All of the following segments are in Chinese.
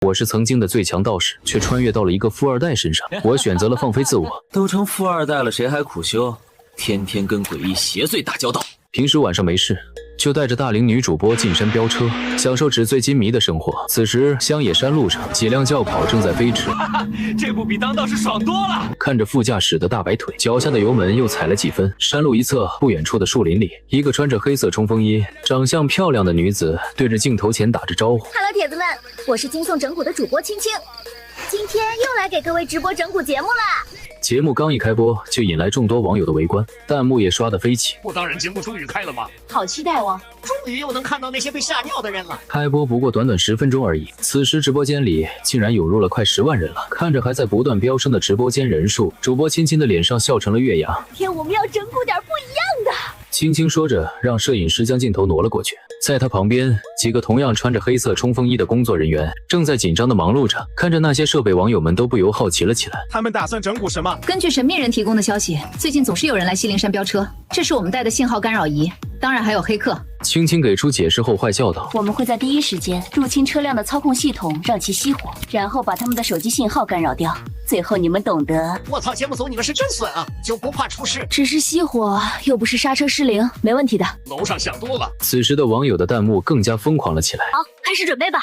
我是曾经的最强道士，却穿越到了一个富二代身上。我选择了放飞自我。都成富二代了，谁还苦修？天天跟诡异邪祟打交道。平时晚上没事，就带着大龄女主播进山飙车，享受纸醉金迷的生活。此时，乡野山路上，几辆轿跑正在飞驰。这不比当道士爽多了？看着副驾驶的大白腿，脚下的油门又踩了几分。山路一侧，不远处的树林里，一个穿着黑色冲锋衣、长相漂亮的女子对着镜头前打着招呼 ：“Hello， 铁子们，我是惊悚整蛊的主播青青，今天又来给各位直播整蛊节目啦。”节目刚一开播，就引来众多网友的围观，弹幕也刷得飞起。不当然，节目终于开了吗？好期待哦！终于又能看到那些被吓尿的人了。开播不过短短10分钟而已，此时直播间里竟然涌入了快10万人了。看着还在不断飙升的直播间人数，主播青青的脸上笑成了月牙。今天我们要整蛊点不一样的。青青说着，让摄影师将镜头挪了过去。在他旁边，几个同样穿着黑色冲锋衣的工作人员正在紧张地忙碌着。看着那些设备，网友们都不由好奇了起来。他们打算整蛊什么？根据神秘人提供的消息，最近总是有人来西陵山飙车，这是我们带的信号干扰仪，当然还有黑客。青青给出解释后坏笑道：“我们会在第一时间入侵车辆的操控系统，让其熄火，然后把他们的手机信号干扰掉。最后你们懂得。”我操，节目组你们是真损啊，就不怕出事？只是熄火，又不是刹车失灵，没问题的。楼上想多了。此时的网友的弹幕更加疯狂了起来。好，开始准备吧。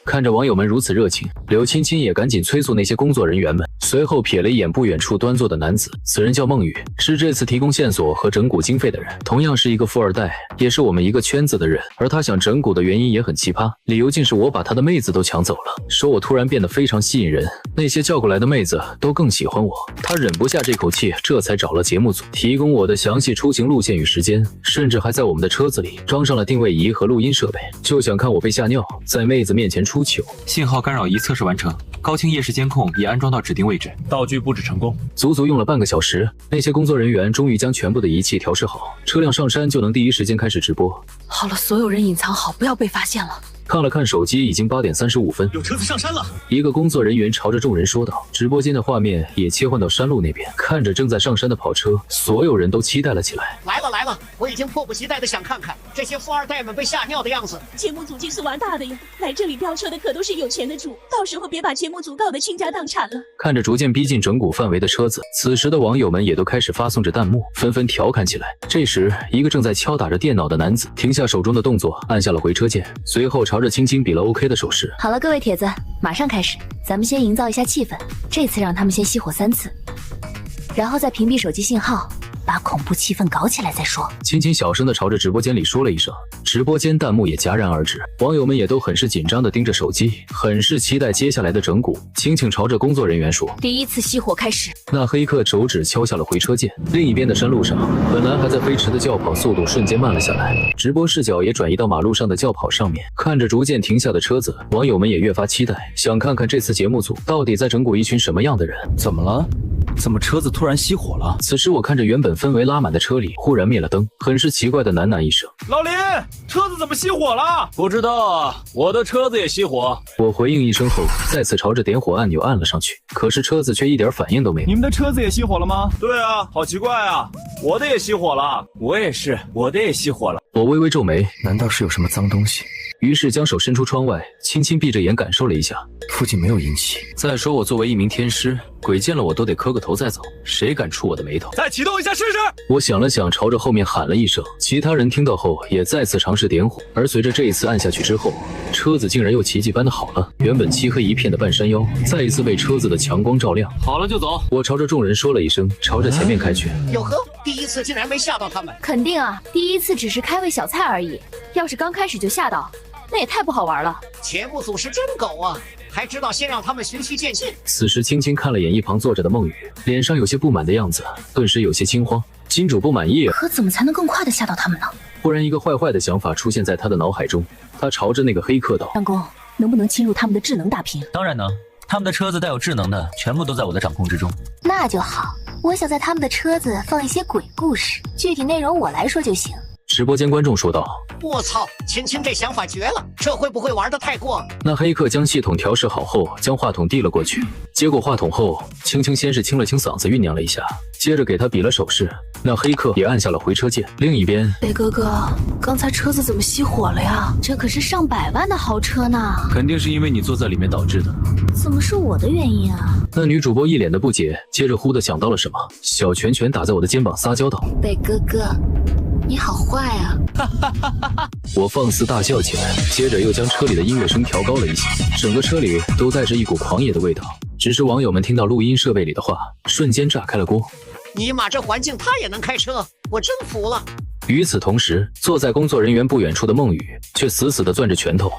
看着网友们如此热情，柳青青也赶紧催促那些工作人员们，随后瞥了一眼不远处端坐的男子，此人叫孟宇，是这次提供线索和整蛊经费的人，同样是一个富二代，也是我们一个圈子的人。而他想整蛊的原因也很奇葩，理由竟是我把他的妹子都抢走了，说我突然变得非常吸引人，那些叫过来的妹子都更喜欢我。他忍不下这口气，这才找了节目组提供我的详细出行路线与时间，甚至还在我们的车子里装上了定位仪和录音设备，就想看我被吓尿，在妹子面前出糗。信号干扰仪测试完成，高清夜视监控已安装到指定位置，道具布置成功。足足用了半个小时，那些工作人员终于将全部的仪器调试好，车辆上山就能第一时间开始直播。好了，所有人隐藏好，不要被发现了。看了看手机，已经8点35分，有车子上山了。一个工作人员朝着众人说道。直播间的画面也切换到山路那边，看着正在上山的跑车，所有人都期待了起来。来了来了，我已经迫不及待的想看看这些富二代们被吓尿的样子。节目组竟是玩大的呀！来这里飙车的可都是有钱的主，到时候别把节目组告得倾家荡产了。看着逐渐逼近整蛊范围的车子，此时的网友们也都开始发送着弹幕，纷纷调侃起来。这时，一个正在敲打着电脑的男子停下手中的动作，按下了回车键，随后朝着青青比了 OK 的手势。好了，各位铁子，马上开始，咱们先营造一下气氛，这次让他们先熄火3次，然后再屏蔽手机信号，把恐怖气氛搞起来再说。青青小声地朝着直播间里说了一声，直播间弹幕也戛然而止，网友们也都很是紧张地盯着手机，很是期待接下来的整蛊。青青朝着工作人员说：“第一次熄火开始。”那黑客手指敲下了回车键，另一边的山路上，本来还在飞驰的轿跑速度瞬间慢了下来，直播视角也转移到马路上的轿跑上面。看着逐渐停下的车子，网友们也越发期待，想看看这次节目组到底在整蛊一群什么样的人。怎么了？怎么车子突然熄火了？此时我看着原本氛围拉满的车里，忽然灭了灯，很是奇怪的喃喃一声：“老林，车子怎么熄火了？”不知道啊，我的车子也熄火。我回应一声后，再次朝着点火按钮按了上去，可是车子却一点反应都没有。你们的车子也熄火了吗？对啊，好奇怪啊，我的也熄火了。我也是，我的也熄火了。我微微皱眉，难道是有什么脏东西？于是将手伸出窗外，轻轻闭着眼感受了一下，附近没有阴气。再说我作为一名天师，鬼见了我都得磕个头再走，谁敢触我的眉头？再启动一下试试。我想了想，朝着后面喊了一声，其他人听到后也再次尝试点火。而随着这一次按下去之后，车子竟然又奇迹般的好了，原本漆黑一片的半山腰，再一次被车子的强光照亮。好了就走。我朝着众人说了一声，朝着前面开去。哟呵，第一次竟然没吓到他们。肯定啊，第一次只是开胃小菜而已，要是刚开始就吓到，那也太不好玩了。节目组是真狗啊，还知道先让他们循序渐进。此时青青看了眼一旁坐着的孟宇，脸上有些不满的样子，顿时有些惊慌。金主不满意啊，可怎么才能更快的吓到他们呢？忽然一个坏坏的想法出现在他的脑海中，他朝着那个黑客道：“相公，能不能侵入他们的智能大屏？”当然能，他们的车子带有智能的，全部都在我的掌控之中。那就好，我想在他们的车子放一些鬼故事，具体内容我来说就行。直播间观众说道：“我操，青青这想法绝了，这会不会玩得太过？”那黑客将系统调试好后，将话筒递了过去，接过话筒后，青青先是清了清嗓子，酝酿了一下，接着给他比了手势，那黑客也按下了回车键。另一边，北哥哥，刚才车子怎么熄火了呀？这可是上百万的豪车呢！肯定是因为你坐在里面导致的。怎么是我的原因啊？那女主播一脸的不解，接着忽地想到了什么，小拳拳打在我的肩膀，撒娇道：“北哥哥，你好坏啊！”我放肆大笑起来，接着又将车里的音乐声调高了一些，整个车里都带着一股狂野的味道。只是网友们听到录音设备里的话，瞬间炸开了锅。尼玛，这环境他也能开车，我真服了。与此同时，坐在工作人员不远处的孟雨却死死地攥着拳头，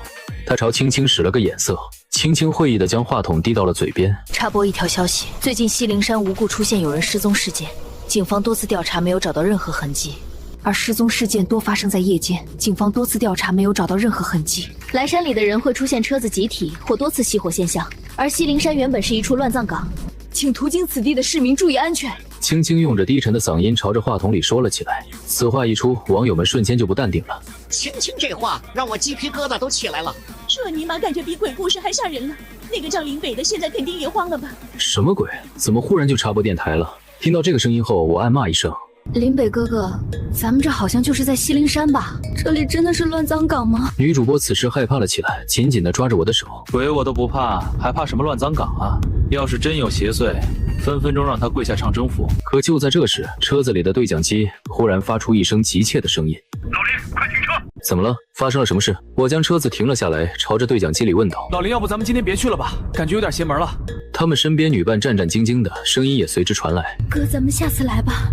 他朝青青使了个眼色，青青会意地将话筒递到了嘴边。插播一条消息，最近西陵山无故出现有人失踪事件，警方多次调查没有找到任何痕迹。而失踪事件多发生在夜间，警方多次调查没有找到任何痕迹。来山里的人会出现车子集体或多次熄火现象，而西陵山原本是一处乱葬岗，请途经此地的市民注意安全。青青用着低沉的嗓音朝着话筒里说了起来。此话一出，网友们瞬间就不淡定了。青青这话让我鸡皮疙瘩都起来了。这尼玛感觉比鬼故事还吓人了。那个叫林北的现在肯定也慌了吧？什么鬼？怎么忽然就插播电台了？听到这个声音后，我暗骂一声。林北哥哥，咱们这好像就是在西陵山吧？这里真的是乱葬岗吗？女主播此时害怕了起来，紧紧地抓着我的手。鬼我都不怕，还怕什么乱葬岗啊？要是真有邪祟，分分钟让他跪下唱征服。可就在这时，车子里的对讲机忽然发出一声急切的声音：“老林，快停车！”怎么了？发生了什么事？我将车子停了下来，朝着对讲机里问道：“老林，要不咱们今天别去了吧？感觉有点邪门了。”他们身边女伴战战兢兢的声音也随之传来：“哥，咱们下次来吧。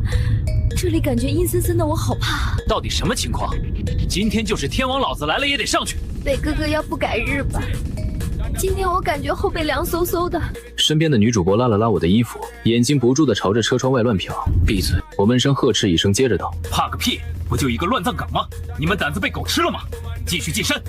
这里感觉阴森森的，我好怕。”到底什么情况？今天就是天王老子来了也得上去。北哥哥，要不改日吧？今天我感觉后背凉飕飕的。身边的女主播拉了拉我的衣服，眼睛不住地朝着车窗外乱瞟。闭嘴！我闷声呵斥一声，接着道：“怕个屁！不就一个乱葬岗吗？你们胆子被狗吃了吗？继续进山！”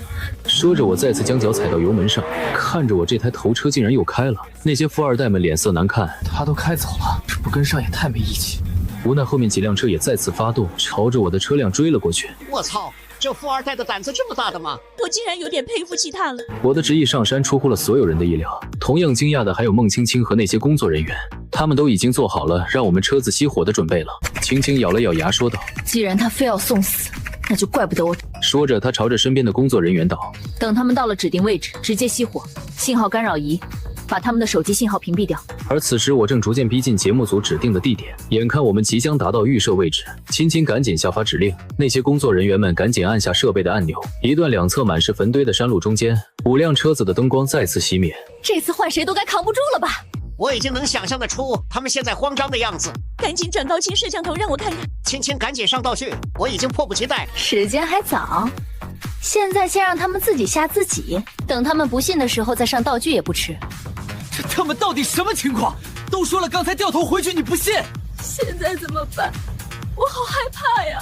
说着，我再次将脚踩到油门上，看着我这台头车竟然又开了。那些富二代们脸色难看。他都开走了，这不跟上也太没义气。无奈后面几辆车也再次发动，朝着我的车辆追了过去。我操！这富二代的胆子这么大的吗？我竟然有点佩服起他了。我的执意上山出乎了所有人的意料，同样惊讶的还有孟青青和那些工作人员，他们都已经做好了让我们车子熄火的准备了。青青咬了咬牙说道：“既然他非要送死，那就怪不得我。”说着，他朝着身边的工作人员道：“等他们到了指定位置，直接熄火，信号干扰仪，把他们的手机信号屏蔽掉。”而此时我正逐渐逼近节目组指定的地点，眼看我们即将达到预设位置，青青赶紧下发指令，那些工作人员们赶紧按下设备的按钮。一段两侧满是坟堆的山路中间，5辆车子的灯光再次熄灭。这次换谁都该扛不住了吧？我已经能想象得出他们现在慌张的样子。赶紧转高清摄像头让我看看。青青赶紧上道具，我已经迫不及待。时间还早，现在先让他们自己吓自己，等他们不信的时候再上道具也不迟。这他们到底什么情况？都说了刚才掉头回去你不信，现在怎么办？我好害怕呀！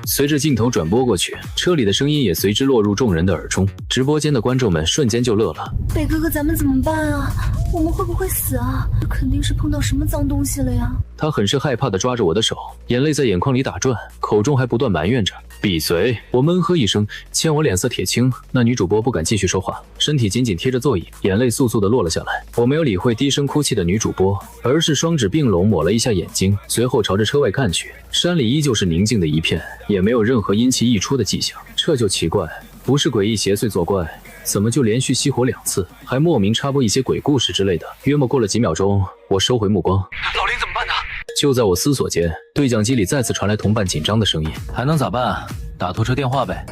随着镜头转播过去，车里的声音也随之落入众人的耳中，直播间的观众们瞬间就乐了。北哥哥，咱们怎么办啊？我们会不会死啊？肯定是碰到什么脏东西了呀！他很是害怕地抓着我的手，眼泪在眼眶里打转，口中还不断埋怨着：“闭嘴！”我闷喝一声，见我脸色铁青，那女主播不敢继续说话，身体紧紧贴着座椅，眼泪簌簌地落了下来。我没有理会低声哭泣的女主播，而是双指并拢抹了一下眼睛，随后朝着车外看去。山里依旧是宁静的一片，也没有任何阴气溢出的迹象。这就奇怪，不是诡异邪祟作怪，怎么就连续熄火2次，还莫名插播一些鬼故事之类的？约莫过了几秒钟，我收回目光。老林怎么办呢？就在我思索间，对讲机里再次传来同伴紧张的声音：“还能咋办？打拖车电话呗。”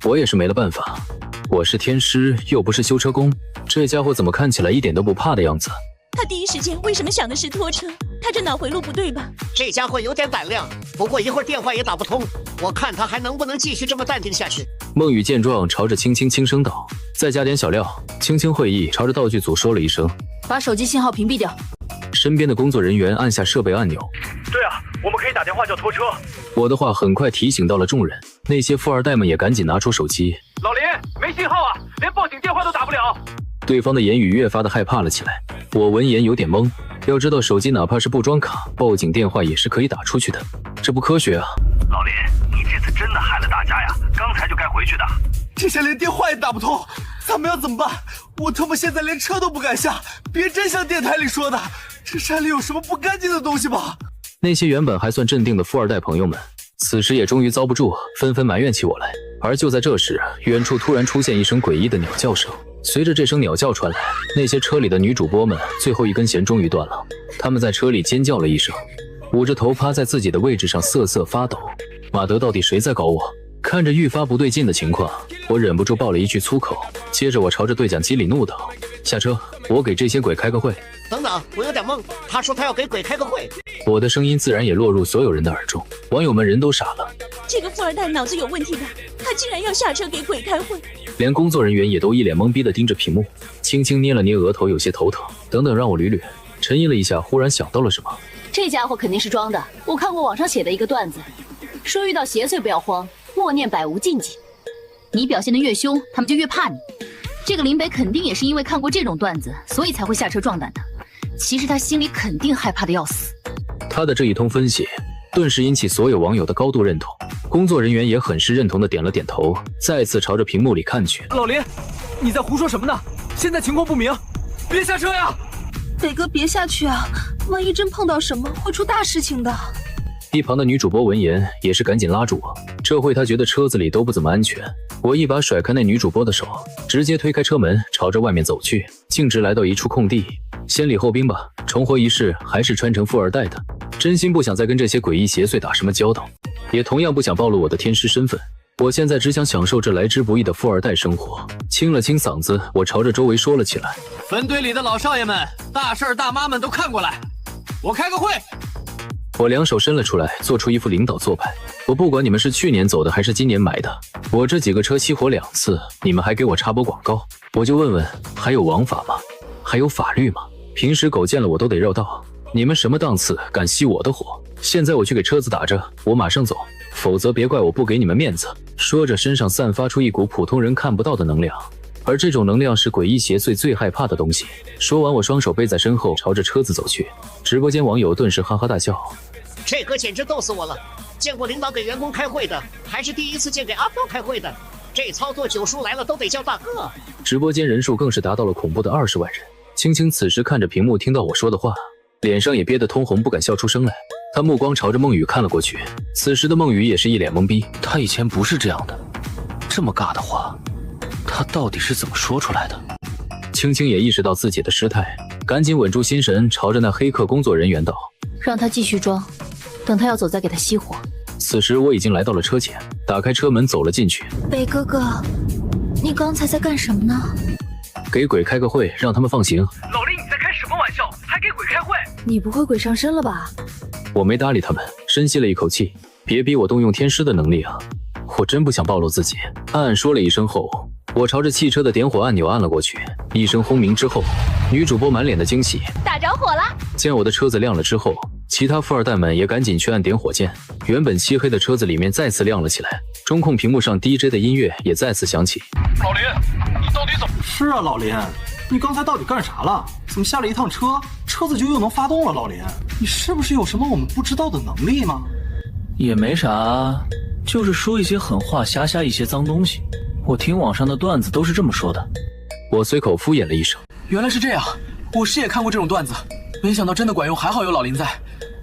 我也是没了办法，我是天师，又不是修车工，这家伙怎么看起来一点都不怕的样子？他第一时间为什么想的是拖车？他这脑回路不对吧？这家伙有点胆量，不过一会儿电话也打不通，我看他还能不能继续这么淡定下去。孟雨见状，朝着青青轻声道：“再加点小料。”青青会意，朝着道具组说了一声：“把手机信号屏蔽掉。”身边的工作人员按下设备按钮。对啊，我们可以打电话叫拖车。我的话很快提醒到了众人，那些富二代们也赶紧拿出手机。老林，没信号啊，连报警电话都打不了。对方的言语越发的害怕了起来，我闻言有点懵。要知道手机哪怕是不装卡，报警电话也是可以打出去的，这不科学啊！老林，你这次真的害了大家呀，刚才就该回去的。这下连电话也打不通，咱们要怎么办？我他妈现在连车都不敢下，别真像电台里说的，这山里有什么不干净的东西吧？那些原本还算镇定的富二代朋友们，此时也终于遭不住，纷纷埋怨起我来。而就在这时，远处突然出现一声诡异的鸟叫声。随着这声鸟叫传来，那些车里的女主播们最后一根弦终于断了，她们在车里尖叫了一声，捂着头趴在自己的位置上瑟瑟发抖。马德，到底谁在搞我？看着愈发不对劲的情况，我忍不住爆了一句粗口。接着我朝着对讲机里怒道：下车，我给这些鬼开个会。等等，我有点懵，他说他要给鬼开个会。我的声音自然也落入所有人的耳中，网友们人都傻了。这个富二代脑子有问题吧？他竟然要下车给鬼开会！连工作人员也都一脸懵逼地盯着屏幕，轻轻捏了捏额头，有些头疼。等等，让我捋捋。沉吟了一下，忽然想到了什么。这家伙肯定是装的。我看过网上写的一个段子，说遇到邪祟不要慌，默念百无禁忌。你表现得越凶，他们就越怕你。这个林北肯定也是因为看过这种段子，所以才会下车壮胆的。其实他心里肯定害怕的要死。他的这一通分析，顿时引起所有网友的高度认同。工作人员也很是认同的点了点头，再次朝着屏幕里看去。老林，你在胡说什么呢？现在情况不明，别下车呀！北哥，别下去啊！万一真碰到什么，会出大事情的。一旁的女主播闻言也是赶紧拉住我，这会她觉得车子里都不怎么安全。我一把甩开那女主播的手，直接推开车门，朝着外面走去，径直来到一处空地。先礼后兵吧，重活一世还是穿成富二代的。真心不想再跟这些诡异邪祟打什么交道，也同样不想暴露我的天师身份。我现在只想享受这来之不易的富二代生活。清了清嗓子，我朝着周围说了起来：分队里的老少爷们、大婶大妈们都看过来，我开个会。我两手伸了出来，做出一副领导做派。我不管你们是去年走的还是今年买的，我这几个车熄火2次，你们还给我插播广告，我就问问，还有王法吗？还有法律吗？平时狗见了我都得绕道，你们什么档次敢熄我的火？现在我去给车子打着，我马上走，否则别怪我不给你们面子。说着，身上散发出一股普通人看不到的能量，而这种能量是诡异邪祟最害怕的东西。说完，我双手背在身后，朝着车子走去。直播间网友顿时哈哈大笑。这哥简直逗死我了！见过领导给员工开会的，还是第一次见给阿飘开会的。这操作九叔来了都得叫大哥。直播间人数更是达到了恐怖的20万人。青青此时看着屏幕，听到我说的话，脸上也憋得通红，不敢笑出声来。他目光朝着孟雨看了过去，此时的孟雨也是一脸懵逼。他以前不是这样的，这么尬的话，他到底是怎么说出来的？青青也意识到自己的失态，赶紧稳住心神，朝着那黑客工作人员道：让他继续装，等他要走再给他熄火。此时我已经来到了车前，打开车门走了进去。北哥哥，你刚才在干什么呢？给鬼开个会，让他们放行。老林，你在开什么玩笑？还给鬼开会？你不会鬼上身了吧？我没搭理他们，深吸了一口气。别逼我动用天师的能力啊！我真不想暴露自己。暗暗说了一声后，我朝着汽车的点火按钮按了过去。一声轰鸣之后，女主播满脸的惊喜，打着火了。见我的车子亮了之后，其他富二代们也赶紧去按点火键。原本漆黑的车子里面再次亮了起来，中控屏幕上 DJ 的音乐也再次响起。老林，你到底怎么？是啊，老林，你刚才到底干啥了？怎么下了一趟车，车子就又能发动了？老林，你是不是有什么我们不知道的能力吗？也没啥，就是说一些狠话，瞎瞎一些脏东西。我听网上的段子都是这么说的。我随口敷衍了一声。原来是这样，我是也看过这种段子，没想到真的管用，还好有老林在，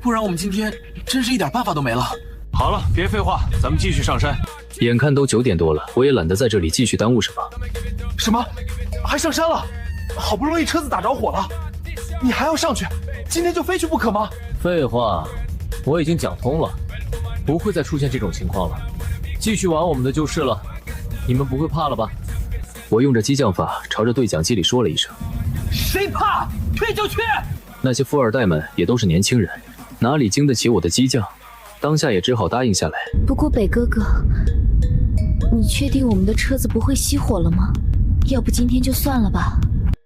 不然我们今天真是一点办法都没了。好了，别废话，咱们继续上山。眼看都9点多了，我也懒得在这里继续耽误什么。什么？还上山了？好不容易车子打着火了，你还要上去？今天就非去不可吗？废话，我已经讲通了，不会再出现这种情况了。继续玩我们的就是了，你们不会怕了吧？我用着激将法朝着对讲机里说了一声：谁怕？去就去！那些富二代们也都是年轻人，哪里经得起我的激将？当下也只好答应下来。不过北哥哥，你确定我们的车子不会熄火了吗？要不今天就算了吧。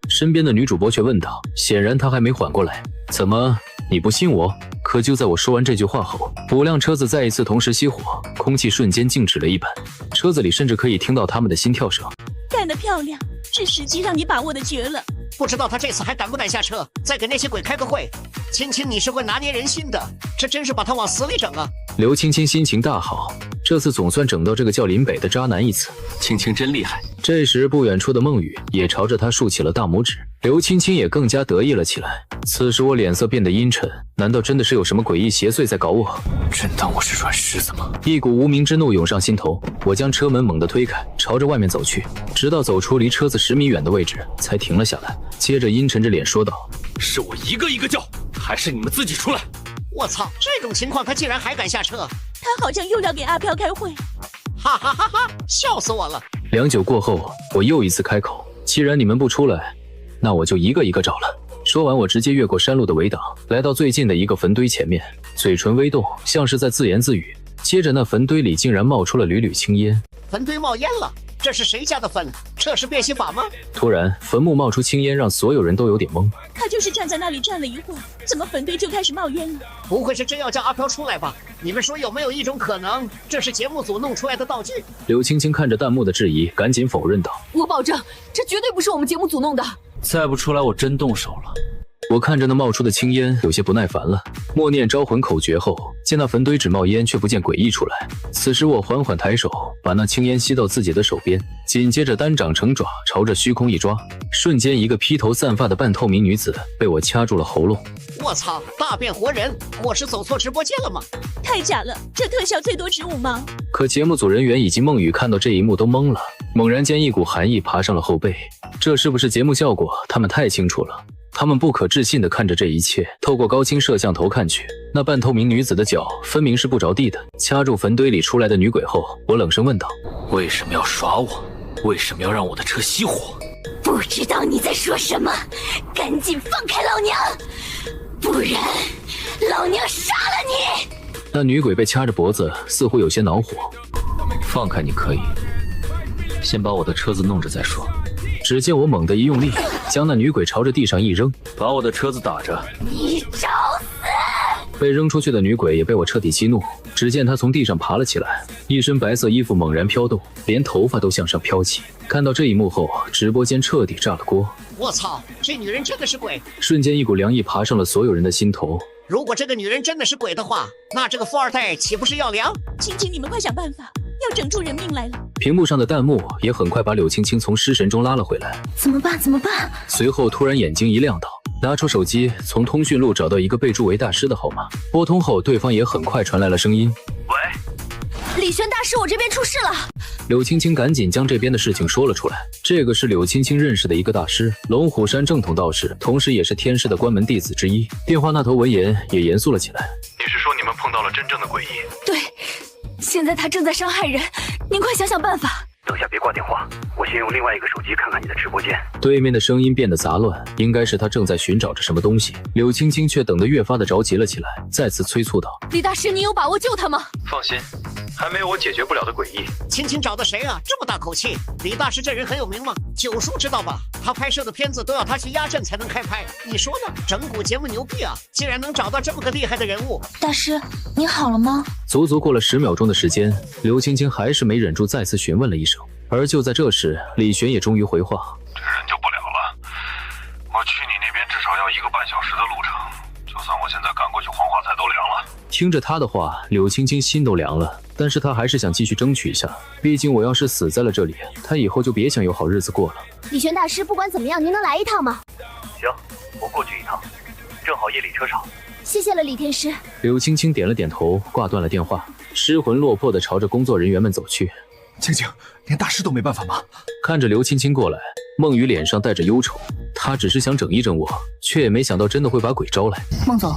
身边的女主播却问道，显然她还没缓过来。怎么，你不信我？可就在我说完这句话后，5辆车子再一次同时熄火，空气瞬间静止了一般，车子里甚至可以听到他们的心跳声。干得漂亮，这时机让你把握的绝了。不知道他这次还敢不敢下车，再给那些鬼开个会。青青，你是会拿捏人心的，这真是把他往死里整啊！刘青青心情大好，这次总算整到这个叫林北的渣男一次。青青真厉害。这时不远处的孟雨也朝着他竖起了大拇指。刘青青也更加得意了起来。此时我脸色变得阴沉，难道真的是有什么诡异邪祟在搞我？真当我是软柿子吗？一股无名之怒涌上心头，我将车门猛地推开，朝着外面走去，直到走出离车子10米远的位置，才停了下来。接着阴沉着脸说道：“是我一个一个叫，还是你们自己出来？”我操，这种情况他竟然还敢下车！他好像又要给阿飘开会，哈哈哈哈，笑死我了！良久过后，我又一次开口：“既然你们不出来，那我就一个一个找了。”说完，我直接越过山路的围挡，来到最近的一个坟堆前面，嘴唇微动，像是在自言自语。接着，那坟堆里竟然冒出了缕缕青烟。坟堆冒烟了，这是谁家的坟？这是变戏法吗？突然，坟墓冒出青烟，让所有人都有点懵。他就是站在那里站了一会儿，怎么坟堆就开始冒烟了？不会是真要叫阿飘出来吧？你们说有没有一种可能，这是节目组弄出来的道具？柳青青看着弹幕的质疑，赶紧否认道：“我保证，这绝对不是我们节目组弄的。再不出来，我真动手了。”我看着那冒出的青烟，有些不耐烦了。默念招魂口诀后，见那坟堆只冒烟，却不见诡异出来。此时我缓缓抬手，把那青烟吸到自己的手边，紧接着单掌成爪，朝着虚空一抓，瞬间一个披头散发的半透明女子被我掐住了喉咙。我操，大变活人！我是走错直播间了吗？太假了，这特效最多值5毛。可节目组人员以及孟雨看到这一幕都懵了，猛然间一股寒意爬上了后背。这是不是节目效果？他们太清楚了。他们不可置信地看着这一切，透过高清摄像头看去，那半透明女子的脚分明是不着地的。掐住坟堆里出来的女鬼后，我冷声问道：“为什么要耍我？为什么要让我的车熄火？”不知道你在说什么，赶紧放开老娘，不然老娘杀了你！那女鬼被掐着脖子，似乎有些恼火。放开你可以，先把我的车子弄着再说。只见我猛地一用力，将那女鬼朝着地上一扔，把我的车子打着。你找死！被扔出去的女鬼也被我彻底激怒。只见她从地上爬了起来，一身白色衣服猛然飘动，连头发都向上飘起。看到这一幕后，直播间彻底炸了锅。我操，这女人真的是鬼！瞬间一股凉意爬上了所有人的心头。如果这个女人真的是鬼的话，那这个富二代岂不是要凉？青青，你们快想办法，要整出人命来了！屏幕上的弹幕也很快把柳青青从失神中拉了回来。怎么办？怎么办？随后突然眼睛一亮道，拿出手机，从通讯录找到一个被注为大师的号码，拨通后，对方也很快传来了声音：“喂，李玄大师，我这边出事了。”柳青青赶紧将这边的事情说了出来。这个是柳青青认识的一个大师，龙虎山正统道士，同时也是天师的关门弟子之一。电话那头闻言也严肃了起来：“你是说你们碰到了真正的诡异？”“对，现在他正在伤害人，您快想想办法。”“等下别挂电话，我先用另外一个手机看看你的直播间。”对面的声音变得杂乱，应该是他正在寻找着什么东西。柳青青却等得越发的着急了起来，再次催促道：“李大师，你有把握救他吗？”“放心，还没有我解决不了的诡异。”“青青找的谁啊？这么大口气！李大师这人很有名吗？九叔知道吧？他拍摄的片子都要他去压阵才能开拍。你说呢？整蛊节目牛逼啊！竟然能找到这么个厉害的人物。”“大师，您好了吗？”足足过了10秒钟的时间，刘青青还是没忍住再次询问了一声。而就在这时，李璇也终于回话：“这人救不了了，我去你那边至少要1个半小时的路程，就算我现在赶过去，黄花菜都凉了。”听着他的话，柳青青心都凉了，但是他还是想继续争取一下，毕竟我要是死在了这里，他以后就别想有好日子过了。李玄大师，不管怎么样，您能来一趟吗？行，我过去一趟，正好夜里车少。谢谢了，李天师。柳青青点了点头，挂断了电话，失魂落魄地朝着工作人员们走去。青青，连大师都没办法吗？看着刘青青过来，孟雨脸上带着忧愁，她只是想整一整我，却也没想到真的会把鬼招来。孟总，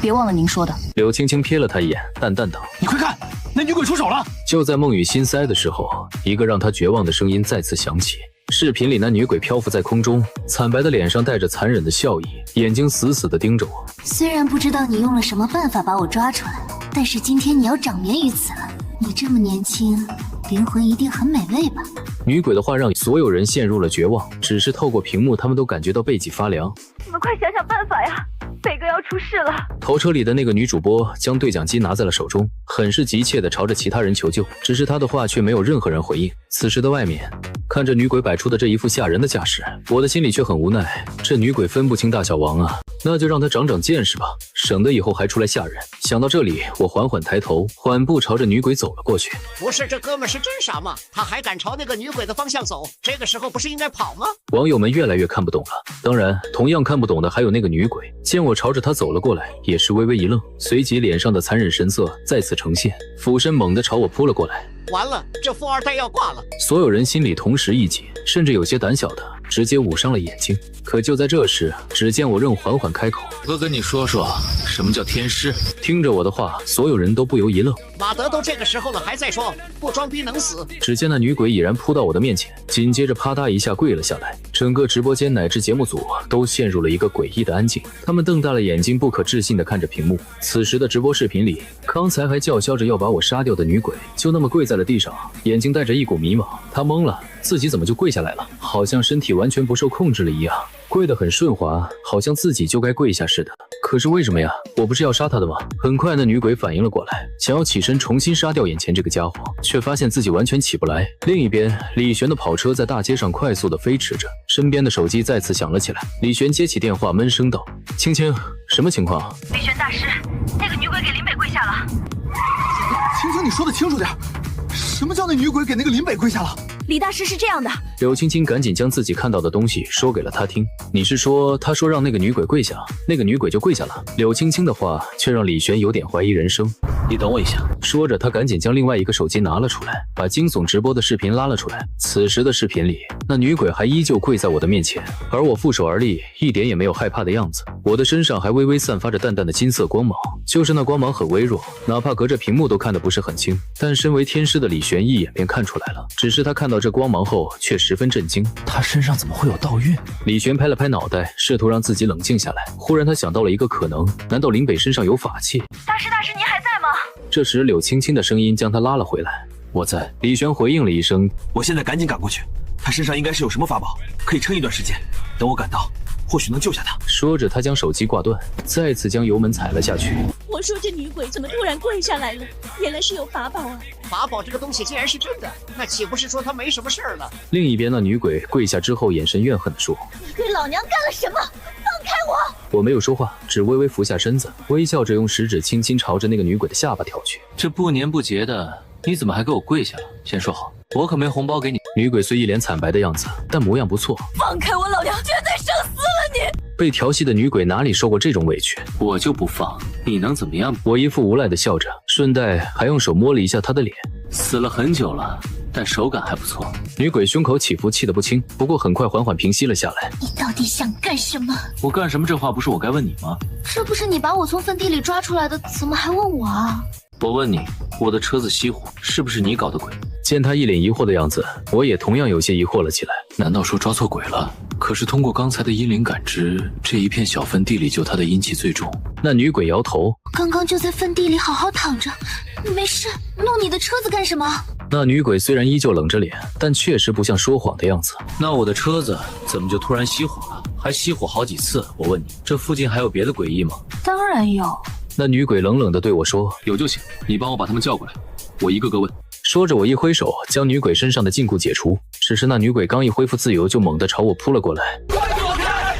别忘了您说的。柳青青瞥了他一眼，淡淡道：“你快看，那女鬼出手了！”就在孟雨心塞的时候，一个让他绝望的声音再次响起。视频里那女鬼漂浮在空中，惨白的脸上带着残忍的笑意，眼睛死死地盯着我。虽然不知道你用了什么办法把我抓出来，但是今天你要长眠于此了。你这么年轻，灵魂一定很美味吧？女鬼的话让所有人陷入了绝望，只是透过屏幕，他们都感觉到背脊发凉。你们快想想办法呀！北哥要出事了！头车里的那个女主播将对讲机拿在了手中，很是急切地朝着其他人求救，只是她的话却没有任何人回应。此时的外面，看着女鬼摆出的这一副吓人的架势，我的心里却很无奈。这女鬼分不清大小王啊，那就让她长长见识吧，省得以后还出来吓人。想到这里，我缓缓抬头，缓步朝着女鬼走了过去。不是，这哥们是真傻吗？他还敢朝那个女鬼的方向走，这个时候不是应该跑吗？网友们越来越看不懂了，当然，同样看不懂的还有那个女鬼。见我朝着她走了过来，也是微微一愣，随即脸上的残忍神色再次呈现，俯身猛地朝我扑了过来。完了，这富二代要挂了！所有人心里同时一紧，甚至有些胆小的直接捂上了眼睛。可就在这时，只见我任缓缓开口：“哥跟你说说，什么叫天师？”听着我的话，所有人都不由一愣。马德都这个时候了，还在说不装逼能死？只见那女鬼已然扑到我的面前，紧接着啪嗒一下跪了下来。整个直播间乃至节目组都陷入了一个诡异的安静，他们瞪大了眼睛，不可置信地看着屏幕。此时的直播视频里，刚才还叫嚣着要把我杀掉的女鬼，就那么跪在了地上，眼睛带着一股迷茫。她懵了，自己怎么就跪下来了？好像身体完全不受控制了一样，跪得很顺滑，好像自己就该跪下似的。可是为什么呀？我不是要杀她的吗？很快那女鬼反应了过来，想要起身重新杀掉眼前这个家伙，却发现自己完全起不来。另一边，李璇的跑车在大街上快速地飞驰着，身边的手机再次响了起来。李璇接起电话，闷声道：“青青，什么情况？”李璇大师，那个女鬼给林北跪下了。青青，你说的清楚点，什么叫那女鬼给那个林北跪下了？李大师是这样的，柳青青赶紧将自己看到的东西说给了他听。你是说，他说让那个女鬼跪下，那个女鬼就跪下了？柳青青的话却让李璇有点怀疑人生。你等我一下。说着，他赶紧将另外一个手机拿了出来，把惊悚直播的视频拉了出来。此时的视频里，那女鬼还依旧跪在我的面前，而我负手而立，一点也没有害怕的样子。我的身上还微微散发着淡淡的金色光芒，就是那光芒很微弱，哪怕隔着屏幕都看得不是很清。但身为天师的李璇一眼便看出来了，只是他看到这光芒后却十分震惊。他身上怎么会有道运？李璇拍了拍脑袋，试图让自己冷静下来。忽然他想到了一个可能，难道林北身上有法器？大师，您还在吗？这时柳青青的声音将他拉了回来。我在。李璇回应了一声。我现在赶紧赶过去，他身上应该是有什么法宝，可以撑一段时间。等我赶到，或许能救下他。说着，他将手机挂断，再次将油门踩了下去。我说这女鬼怎么突然跪下来了？原来是有法宝啊！法宝这个东西既然是真的，那岂不是说她没什么事儿了？另一边，那女鬼跪下之后，眼神怨恨地说：“你对老娘干了什么？放开我！”我没有说话，只微微俯下身子，微笑着用食指轻轻朝着那个女鬼的下巴挑去。这不年不节的，你怎么还给我跪下了？先说好，我可没红包给你。女鬼虽一脸惨白的样子，但模样不错。放开我，老娘绝对生死了你！被调戏的女鬼哪里受过这种委屈？我就不放，你能怎么样？我一副无赖的笑着，顺带还用手摸了一下她的脸。死了很久了，但手感还不错。女鬼胸口起伏，气得不轻，不过很快缓缓平息了下来。你到底想干什么？我干什么？这话不是我该问你吗？这不是你把我从坟地里抓出来的，怎么还问我啊？我问你，我的车子熄火，是不是你搞的鬼？见他一脸疑惑的样子，我也同样有些疑惑了起来。难道说抓错鬼了？可是通过刚才的阴灵感知，这一片小坟地里就他的阴气最重。那女鬼摇头，刚刚就在坟地里好好躺着，没事，弄你的车子干什么？那女鬼虽然依旧冷着脸，但确实不像说谎的样子。那我的车子怎么就突然熄火了？还熄火好几次？我问你，这附近还有别的诡异吗？当然有。那女鬼冷冷地对我说：“有就行，你帮我把他们叫过来，我一个个问。”说着，我一挥手将女鬼身上的禁锢解除。只是那女鬼刚一恢复自由，就猛地朝我扑了过来。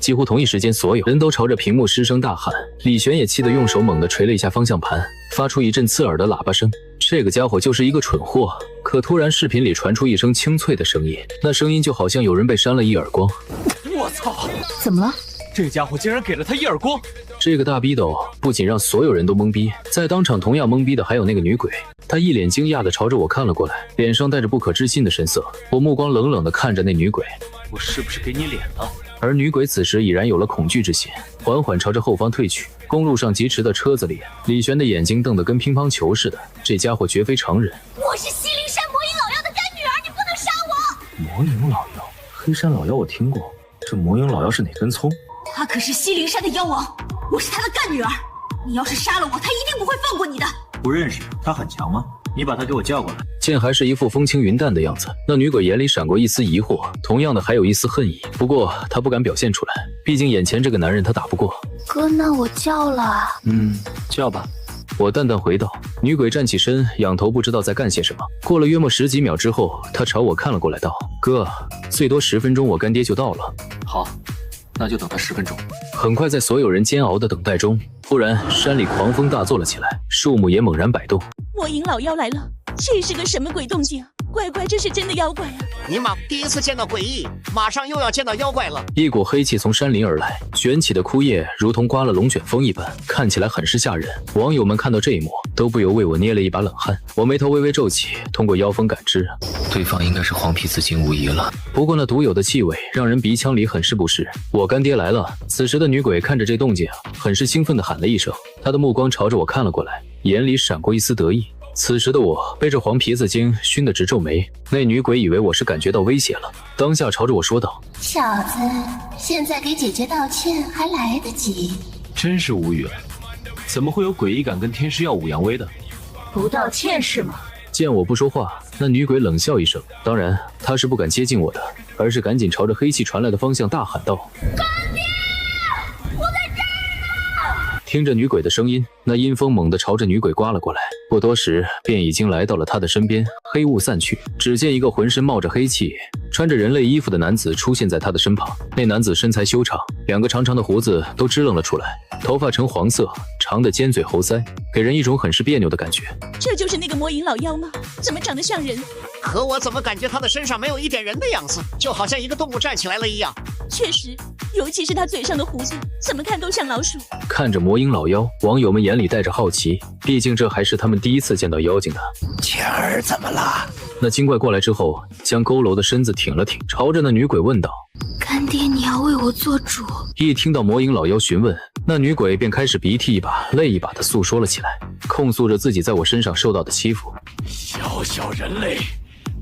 几乎同一时间，所有人都朝着屏幕失声大喊。李璇也气得用手猛地捶了一下方向盘，发出一阵刺耳的喇叭声。这个家伙就是一个蠢货。可突然，视频里传出一声清脆的声音，那声音就好像有人被扇了一耳光。我操！怎么了？这家伙竟然给了他一耳光！这个大逼斗不仅让所有人都懵逼，在当场同样懵逼的还有那个女鬼。她一脸惊讶地朝着我看了过来，脸上带着不可置信的神色。我目光冷冷地看着那女鬼，我是不是给你脸了？而女鬼此时已然有了恐惧之心，缓缓朝着后方退去。公路上疾驰的车子里，李璇的眼睛瞪得跟乒乓球似的，这家伙绝非常人。我是西陵山魔影老妖的干女儿，你不能杀我！魔影老妖，黑山老妖我听过，这魔影老妖是哪根葱？他可是西陵山的妖王，我是他的干女儿。你要是杀了我，他一定不会放过你的。不认识，他很强吗？你把他给我叫过来。见还是一副风轻云淡的样子，那女鬼眼里闪过一丝疑惑，同样的还有一丝恨意。不过她不敢表现出来，毕竟眼前这个男人她打不过。哥，那我叫了。叫吧。我淡淡回道。女鬼站起身，仰头不知道在干些什么。过了约莫10几秒之后，她朝我看了过来，道：“哥，最多10分钟，我干爹就到了。”好。那就等他10分钟。很快，在所有人煎熬的等待中，忽然，山里狂风大作了起来，树木也猛然摆动。魔影老妖来了，这是个什么鬼动静？乖乖，这是真的妖怪啊！尼玛，第一次见到诡异，马上又要见到妖怪了。一股黑气从山林而来，卷起的枯叶如同刮了龙卷风一般，看起来很是吓人。网友们看到这一幕，都不由为我捏了一把冷汗。我眉头微微皱起，通过妖风感知，对方应该是黄皮子精无疑了。不过那独有的气味让人鼻腔里很是不适。我干爹来了！此时的女鬼看着这动静很是兴奋地喊了一声，她的目光朝着我看了过来，眼里闪过一丝得意。此时的我被这黄皮子精熏得直皱眉，那女鬼以为我是感觉到威胁了，当下朝着我说道：“小子，现在给姐姐道歉还来得及。”真是无语了，怎么会有诡异感跟天师耀武扬威的？不道歉是吗？见我不说话，那女鬼冷笑一声，当然她是不敢接近我的，而是赶紧朝着黑气传来的方向大喊道：“干爹，我在这儿呢！”听着女鬼的声音，那阴风猛地朝着女鬼刮了过来，不多时便已经来到了她的身边。黑雾散去，只见一个浑身冒着黑气、穿着人类衣服的男子出现在她的身旁。那男子身材修长，两个长长的胡子都支棱了出来，头发呈黄色，长的尖嘴猴腮，给人一种很是别扭的感觉。这就是那个魔影老妖吗？怎么长得像人？可我怎么感觉他的身上没有一点人的样子，就好像一个动物站起来了一样。确实，尤其是他嘴上的胡子，怎么看都像老鼠。看着魔影老妖，网友们眼里带着好奇，毕竟这还是他们第一次见到妖精的。谦儿怎么了？那精怪过来之后，将佝偻的身子挺了挺，朝着那女鬼问道：“干爹，你要为我做主？”一听到魔影老妖询问，那女鬼便开始鼻涕一把泪一把的诉说了起来，控诉着自己在我身上受到的欺负。小小人类，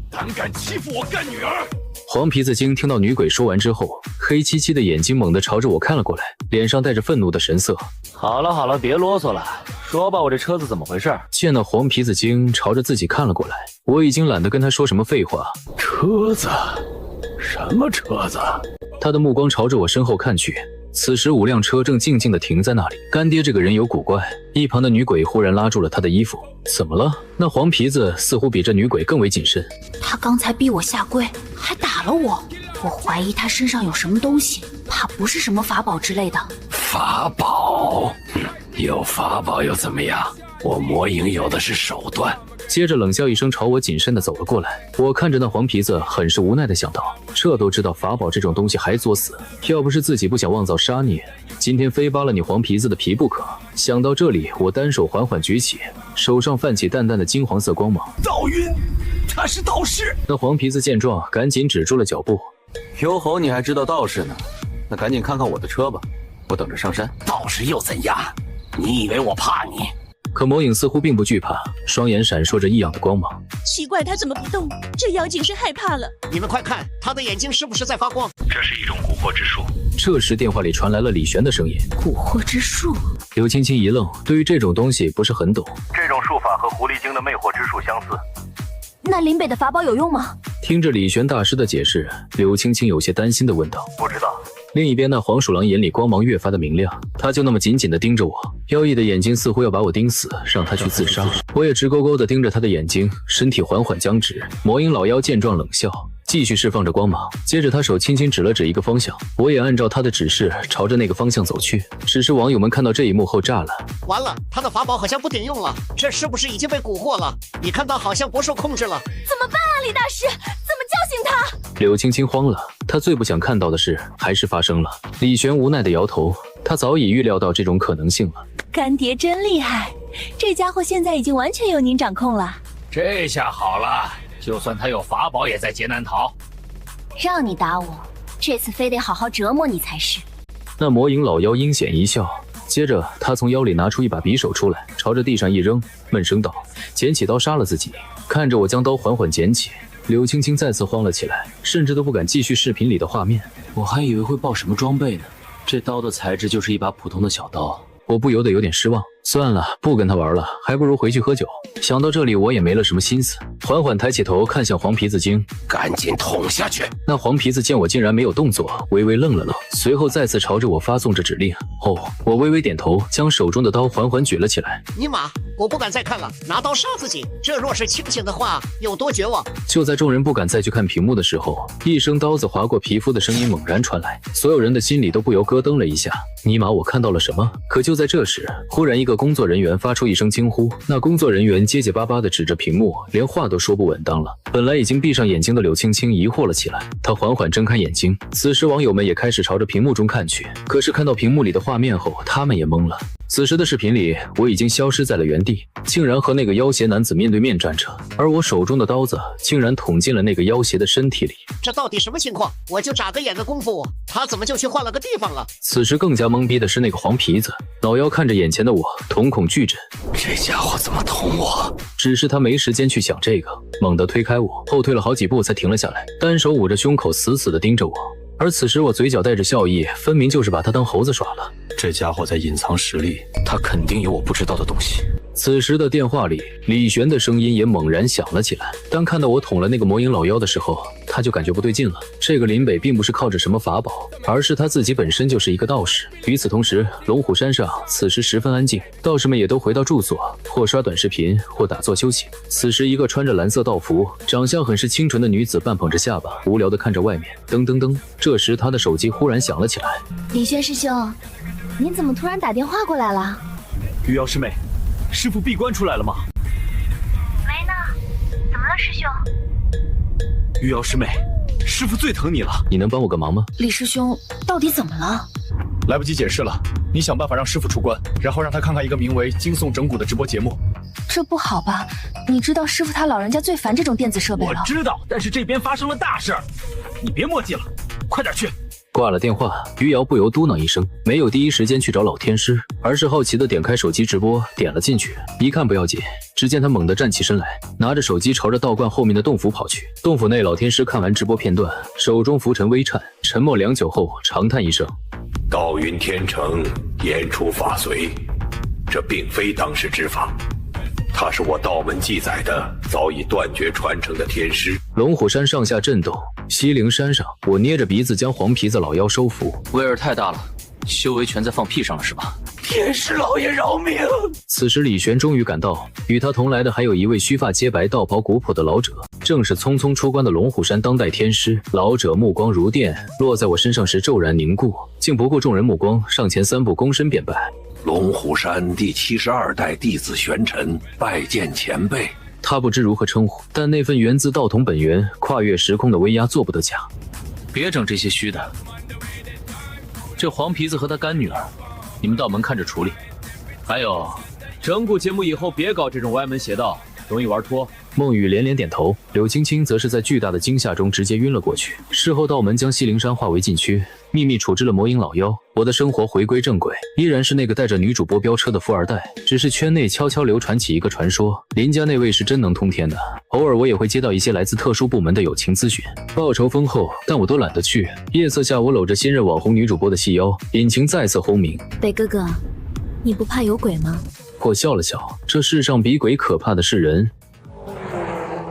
胆敢欺负我干女儿！黄皮子精听到女鬼说完之后，黑漆漆的眼睛猛地朝着我看了过来，脸上带着愤怒的神色。好了好了，别啰嗦了，说吧，我这车子怎么回事？见到黄皮子精朝着自己看了过来，我已经懒得跟他说什么废话。车子？什么车子？他的目光朝着我身后看去，此时5辆车正静静地停在那里。干爹这个人有古怪。一旁的女鬼忽然拉住了他的衣服。怎么了？那黄皮子似乎比这女鬼更为谨慎。他刚才逼我下跪，还打了我。我怀疑他身上有什么东西，怕不是什么法宝之类的。法宝？有法宝又怎么样？我魔影有的是手段。接着冷笑一声，朝我谨慎地走了过来。我看着那黄皮子，很是无奈地想到，这都知道法宝这种东西还作死，要不是自己不想妄造杀孽，今天非扒了你黄皮子的皮不可。想到这里，我单手缓缓举起，手上泛起淡淡的金黄色光芒。道晕，他是道士。那黄皮子见状，赶紧止住了脚步。哟吼，你还知道道士呢？那赶紧看看我的车吧，我等着上山。道士又怎样？你以为我怕你？可魔影似乎并不惧怕，双眼闪烁着异样的光芒。奇怪，他怎么不动？这妖精是害怕了。你们快看，他的眼睛是不是在发光？这是一种蛊惑之术。这时电话里传来了李玄的声音。蛊惑之术？刘青青一愣，对于这种东西不是很懂。这种术法和狐狸精的魅惑之术相似。那林北的法宝有用吗？听着李玄大师的解释，刘青青有些担心地问道：“不知道。”另一边，那黄鼠狼眼里光芒越发的明亮，他就那么紧紧地盯着我，妖异的眼睛似乎要把我盯死，让他去自杀。我也直勾勾地盯着他的眼睛，身体缓缓僵直。魔影老妖见状冷笑，继续释放着光芒，接着他手轻轻指了指一个方向，我也按照他的指示朝着那个方向走去。只是网友们看到这一幕后炸了，完了，他的法宝好像不顶用了，这是不是已经被蛊惑了？你看他好像不受控制了，怎么办啊，李大师？怎么叫醒他？柳青青慌了，她最不想看到的事还是发生了。李玄无奈地摇头，他早已预料到这种可能性了。干爹真厉害，这家伙现在已经完全由您掌控了。这下好了，就算他有法宝，也在劫难逃。让你打我，这次非得好好折磨你才是。那魔影老妖阴险一笑，接着他从腰里拿出一把匕首出来，朝着地上一扔，闷声道：“捡起刀杀了自己。”看着我将刀缓缓捡起，柳青青再次慌了起来，甚至都不敢继续视频里的画面。我还以为会爆什么装备呢，这刀的材质就是一把普通的小刀。我不由得有点失望，算了，不跟他玩了，还不如回去喝酒。想到这里，我也没了什么心思，缓缓抬起头看向黄皮子精，赶紧捅下去。那黄皮子见我竟然没有动作，微微愣了愣，随后再次朝着我发送着指令。哦，我微微点头，将手中的刀缓缓举了起来。尼玛，我不敢再看了，拿刀杀自己。这若是清醒的话，有多绝望？就在众人不敢再去看屏幕的时候，一声刀子划过皮肤的声音猛然传来，所有人的心里都不由咯噔了一下。尼玛，我看到了什么？可就在这时，忽然一个工作人员发出一声惊呼，那工作人员结结巴巴地指着屏幕，连话都说不稳当了。本来已经闭上眼睛的柳青青疑惑了起来，她缓缓睁开眼睛。此时网友们也开始朝着屏幕中看去，可是看到屏幕里的画面后，他们也懵了。此时的视频里，我已经消失在了原地，竟然和那个妖邪男子面对面站着，而我手中的刀子竟然捅进了那个妖邪的身体里。这到底什么情况？我就眨个眼的功夫，他怎么就去换了个地方了？此时更加懵逼的是那个黄皮子，老妖看着眼前的我，瞳孔巨震。这家伙怎么捅我？只是他没时间去想这个，猛地推开我，后退了好几步才停了下来，单手捂着胸口，死死地盯着我。而此时我嘴角带着笑意，分明就是把他当猴子耍了。这家伙在隐藏实力，他肯定有我不知道的东西。此时的电话里，李璇的声音也猛然响了起来。当看到我捅了那个魔影老妖的时候，他就感觉不对劲了。这个林北并不是靠着什么法宝，而是他自己本身就是一个道士。与此同时，龙虎山上此时十分安静，道士们也都回到住所，或刷短视频，或打坐修行。此时，一个穿着蓝色道服、长相很是清纯的女子半捧着下巴，无聊地看着外面。噔噔噔，这时她的手机忽然响了起来。李轩师兄，您怎么突然打电话过来了？玉瑶师妹，师傅闭关出来了吗？没呢，怎么了师兄？玉瑶师妹，师傅最疼你了，你能帮我个忙吗？李师兄，到底怎么了？来不及解释了，你想办法让师傅出关，然后让他看看一个名为《惊悚整蛊》的直播节目。这不好吧？你知道师傅他老人家最烦这种电子设备了。我知道，但是这边发生了大事儿，你别墨迹了，快点去。挂了电话，于瑶不由嘟囔一声，没有第一时间去找老天师，而是好奇地点开手机直播，点了进去。一看不要紧，只见他猛地站起身来，拿着手机朝着道观后面的洞府跑去。洞府内，老天师看完直播片段，手中拂尘微颤，沉默良久后长叹一声：道云天成，言出法随，这并非当世之法。他是我道门记载的早已断绝传承的天师。龙虎山上下震动，西陵山上，我捏着鼻子将黄皮子老妖收服。威尔太大了，修为全在放屁上了是吧？天师老爷饶命！此时李玄终于赶到，与他同来的还有一位须发皆白、道袍古朴的老者，正是匆匆出关的龙虎山当代天师。老者目光如电，落在我身上时骤然凝固，竟不顾众人目光，上前3步躬身便拜。龙虎山第72代弟子玄尘，拜见前辈。他不知如何称呼，但那份源自道统本源、跨越时空的威压做不得假。别整这些虚的，这黄皮子和他干女儿，你们道门看着处理。还有，整蛊节目以后别搞这种歪门邪道，容易玩脱。孟雨连连点头，柳青青则是在巨大的惊吓中直接晕了过去。事后道门将西陵山化为禁区，秘密处置了魔影老妖。我的生活回归正轨，依然是那个带着女主播飙车的富二代，只是圈内悄悄流传起一个传说，林家那位是真能通天的。偶尔我也会接到一些来自特殊部门的友情咨询，报酬丰厚，但我都懒得去。夜色下，我搂着新任网红女主播的细腰，引擎再次轰鸣。北哥哥，你不怕有鬼吗？我笑了笑，这世上比鬼可怕的是人，